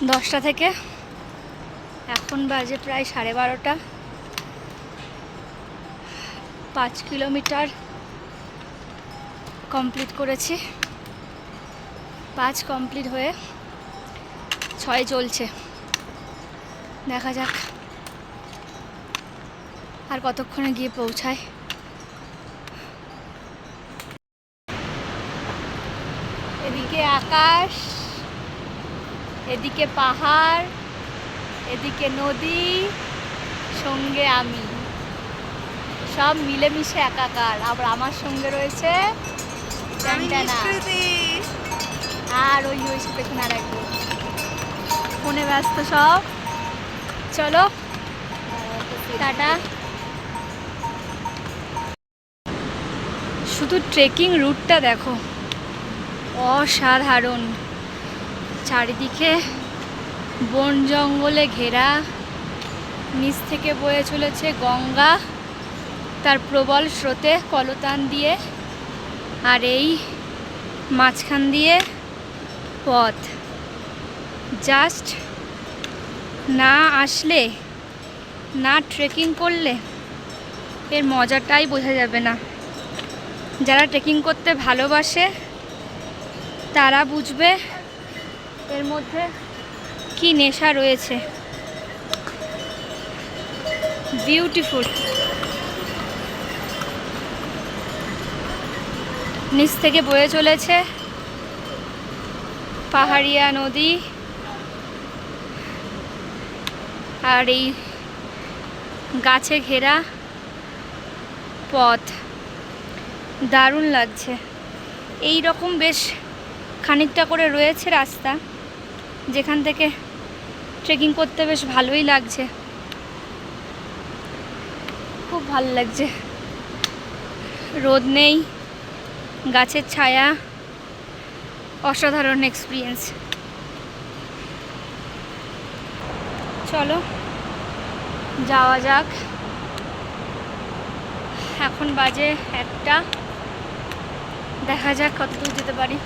10টা থেকে এখন বাজে প্রায় 12:30। 5 কিলোমিটার কমপ্লিট করেছি। 5 কমপ্লিট হয়ে 6 চলছে। দেখা যাক আর কতক্ষণে গিয়ে পৌঁছায়। এদিকে আকাশ, এদিকে পাহাড়, এদিকে নদী, সঙ্গে আমি, সব মিলেমিশে একাকার। আবার আমার সঙ্গে রয়েছে আর ওই দেখুন আর একজন ফোনে ব্যস্ত সব। চলো টাটা। শুধু ট্রেকিং রুটটা দেখো, অসাধারণ। চারিদিকে বন জঙ্গলে ঘেরা, নিচ থেকে বয়ে চলেছে গঙ্গা তার প্রবল স্রোতে কলতান দিয়ে, আর এই মাঝখান দিয়ে পথ। জাস্ট না আসলে, না ট্রেকিং করলে এর মজাটাই বোঝা যাবে না। যারা ট্রেকিং করতে ভালোবাসে তারা বুঝবে এর মধ্যে কি নেশা রয়েছে। বিউটিফুল। নিচ থেকে বয়ে চলেছে পাহাড়িয়া নদী, আর এই গাছে ঘেরা পথ দারুণ লাগছে। এই রকম বেশ খানিকটা করে রয়েছে রাস্তা, যেখান থেকে ট্রেকিং করতে বেশ ভালোই লাগছে, খুব ভালো লাগছে। রোদ নেই, গাছের ছায়া, অসাধারণ এক্সপিরিয়েন্স। চলো যাওয়া যাক। এখন বাজে 1টা, দেখা যাক কতদূর যেতে পারি।